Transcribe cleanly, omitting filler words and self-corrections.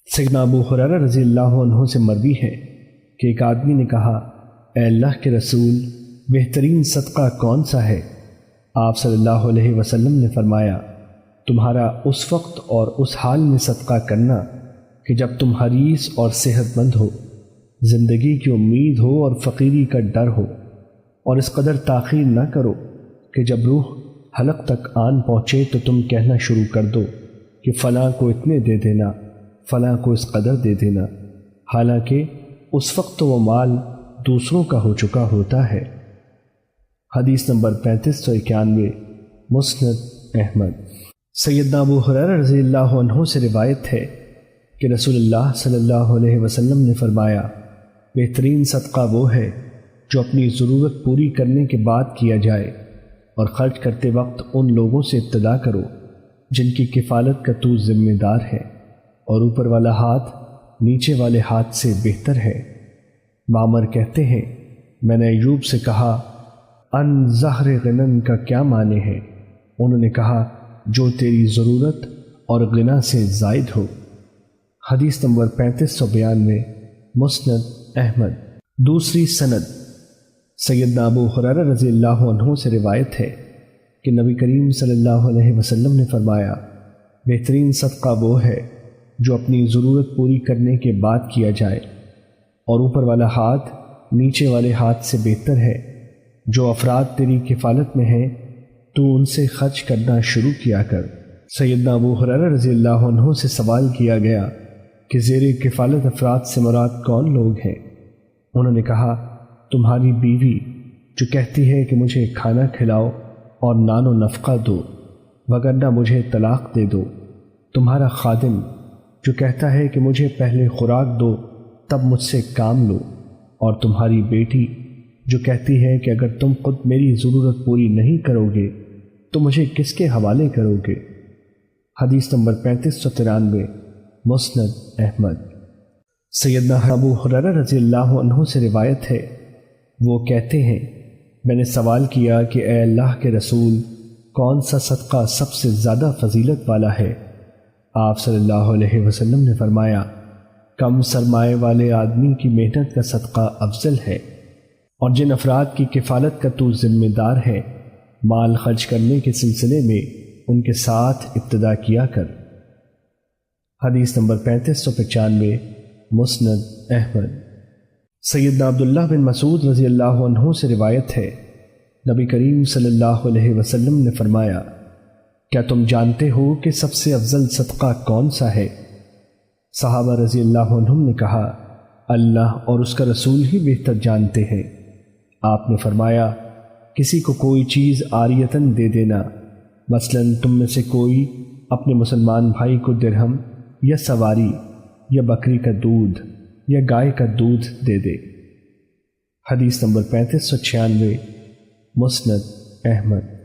سیدنا ابو ہریرہ رضی اللہ عنہ سے مروی ہے کہ ایک آدمی نے کہا، اے اللہ کے رسول، بہترین صدقہ کون سا ہے؟ آپ صلی اللہ علیہ وسلم نے فرمایا، تمہارا اس وقت اور اس حال میں صدقہ کرنا کہ جب تم حریص اور صحت مند ہو، زندگی کی امید ہو اور فقیری کا ڈر ہو، اور اس قدر تاخیر نہ کرو کہ جب روح حلق تک آن پہنچے تو تم کہنا شروع کر دو کہ فلاں کو اتنے دے دینا، فلاں کو اس قدر دے دینا، حالانکہ اس وقت تو وہ مال دوسروں کا ہو چکا ہوتا ہے۔ حدیث نمبر 3591، مسند احمد۔ سیدنا ابو ہریرہ رضی اللہ عنہ سے روایت ہے کہ رسول اللہ صلی اللہ علیہ وسلم نے فرمایا، بہترین صدقہ وہ ہے جو اپنی ضرورت پوری کرنے کے بعد کیا جائے، اور خرچ کرتے وقت ان لوگوں سے ابتدا کرو جن کی کفالت کا تو ذمہ دار ہے، اور اوپر والا ہاتھ نیچے والے ہاتھ سے بہتر ہے۔ معمر کہتے ہیں، میں نے ایوب سے کہا، ان ظہر غنن کا کیا معنی ہے؟ انہوں نے کہا، جو تیری ضرورت اور غنا سے زائد ہو۔ حدیث نمبر 3592، مسند احمد۔ دوسری سند۔ سیدنا ابو ہریرہ رضی اللہ عنہ سے روایت ہے کہ نبی کریم صلی اللہ علیہ وسلم نے فرمایا، بہترین صدقہ وہ ہے جو اپنی ضرورت پوری کرنے کے بعد کیا جائے، اور اوپر والا ہاتھ نیچے والے ہاتھ سے بہتر ہے۔ جو افراد تیری کفالت میں ہیں تو ان سے خرچ کرنا شروع کیا کر۔ سیدنا ابو ہریرہ رضی اللہ عنہ سے سوال کیا گیا کہ زیر کفالت افراد سے مراد کون لوگ ہیں؟ انہوں نے کہا، تمہاری بیوی جو کہتی ہے کہ مجھے کھانا کھلاؤ اور نان و نفقہ دو، وگرنہ مجھے طلاق دے دو، تمہارا خادم جو کہتا ہے کہ مجھے پہلے خوراک دو تب مجھ سے کام لو، اور تمہاری بیٹی جو کہتی ہے کہ اگر تم خود میری ضرورت پوری نہیں کرو گے تو مجھے کس کے حوالے کرو گے؟ حدیث نمبر 3593، مسند احمد۔ سیدنا ابو ہریرہ رضی اللہ عنہ سے روایت ہے، وہ کہتے ہیں، میں نے سوال کیا کہ اے اللہ کے رسول، کون سا صدقہ سب سے زیادہ فضیلت والا ہے؟ آپ صلی اللہ علیہ وسلم نے فرمایا، کم سرمایہ والے آدمی کی محنت کا صدقہ افضل ہے، اور جن افراد کی کفالت کا تو ذمہ دار ہے، مال خرچ کرنے کے سلسلے میں ان کے ساتھ ابتدا کیا کر۔ حدیث نمبر 3595، مسند احمد۔ سیدنا عبداللہ بن مسعود رضی اللہ عنہ سے روایت ہے، نبی کریم صلی اللہ علیہ وسلم نے فرمایا، کیا تم جانتے ہو کہ سب سے افضل صدقہ کون سا ہے؟ صحابہ رضی اللہ عنہم نے کہا، اللہ اور اس کا رسول ہی بہتر جانتے ہیں۔ آپ نے فرمایا، کسی کو کوئی چیز عاریتاً دے دینا، مثلاً تم میں سے کوئی اپنے مسلمان بھائی کو درہم یا سواری یا بکری کا دودھ یا گائے کا دودھ دے دے۔ حدیث نمبر 3596، مسند احمد۔